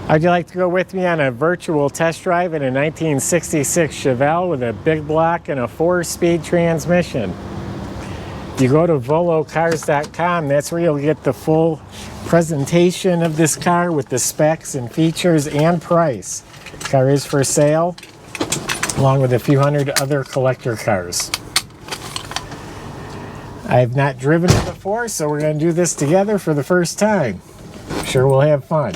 How'd you like to go with me on a virtual test drive in a 1966 Chevelle with a big block and a 4-speed transmission? If you go to volocars.com, that's where you'll get the full presentation of this car with the specs and features and price. The car is for sale, along with a few hundred other collector cars. I have not driven it before, so we're going to do this together for the first time. I'm sure we'll have fun.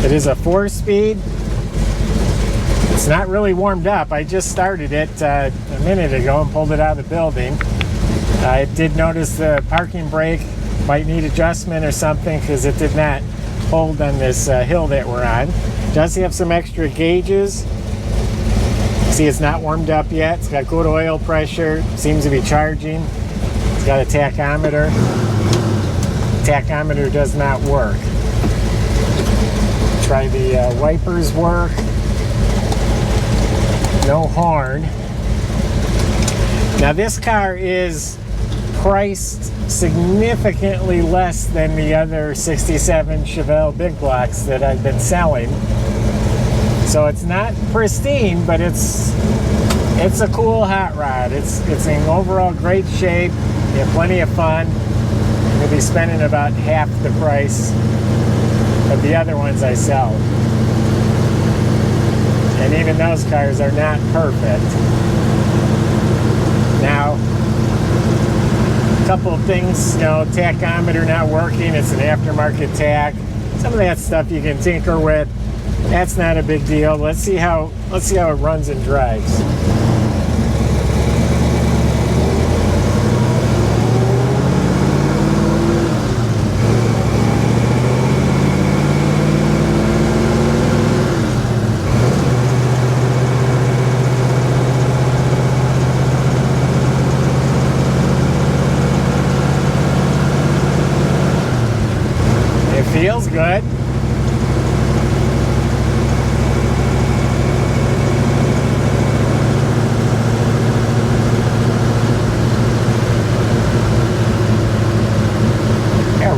It is a 4-speed. It's not really warmed up. I just started it a minute ago and pulled it out of the building. I did notice the parking brake might need adjustment or something because it did not hold on this hill that we're on. It does have some extra gauges. See, it's not warmed up yet. It's got good oil pressure. Seems to be charging. It's got a tachometer. The tachometer does not work. Try the wipers work. No horn. Now this car is priced significantly less than the other 67 Chevelle big blocks that I've been selling. So it's not pristine, but it's a cool hot rod. It's in overall great shape. You have plenty of fun. You'll be spending about half the price of the other ones I sell. And even those cars are not perfect. Now, a couple of things, tachometer not working. It's an aftermarket tach. Some of that stuff you can tinker with. That's not a big deal. Let's see how it runs and drives. It feels good.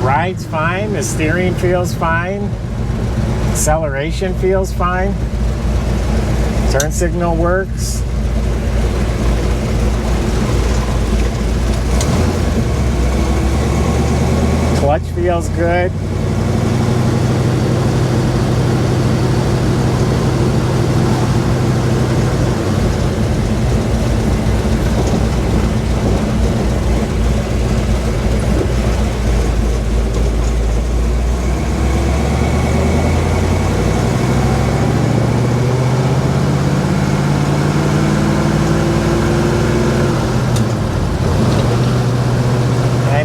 Ride's fine, the steering feels fine, acceleration feels fine, turn signal works. Clutch feels good.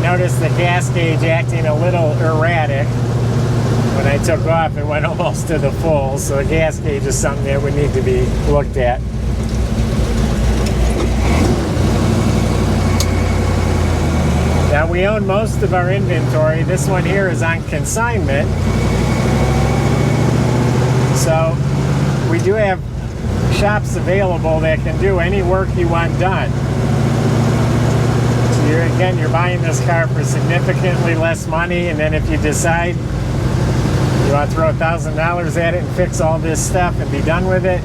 Noticed the gas gauge acting a little erratic. When I took off, it went almost to the full, so the gas gauge is something that would need to be looked at. Now, we own most of our inventory. This one here is on consignment. So we do have shops available that can do any work you want done. You're buying this car for significantly less money, and then if you decide you want to throw $1,000 at it and fix all this stuff and be done with it,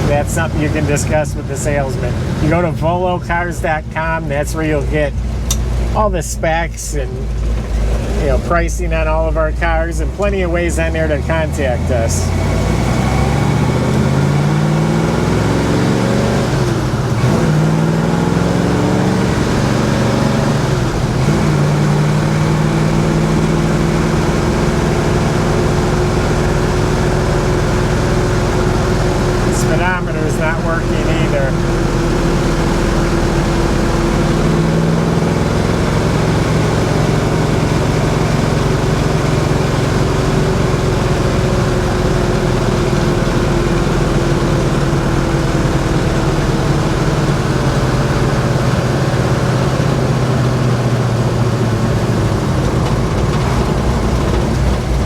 that's something you can discuss with the salesman. You go to volocars.com, that's where you'll get all the specs and pricing on all of our cars, and plenty of ways on there to contact us. Speedometer's not working either.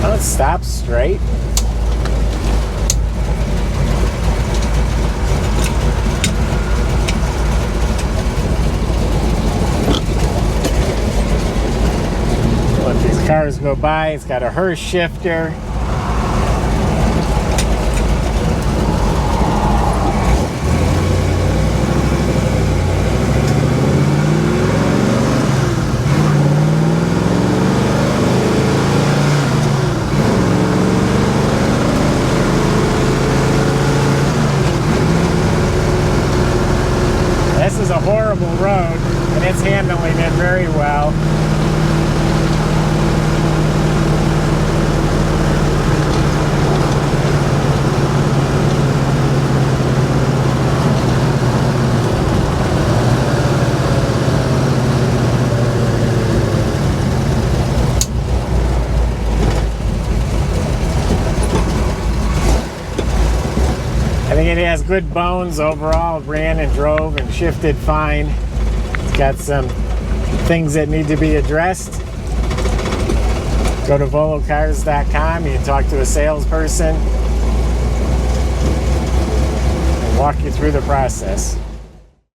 Well, it stops straight. cars go by. It's got a hearse shifter. This is a horrible road, and it's handling it very well. I think it has good bones overall. It ran and drove and shifted fine. It's got some things that need to be addressed. Go to volocars.com. You can talk to a salesperson and walk you through the process.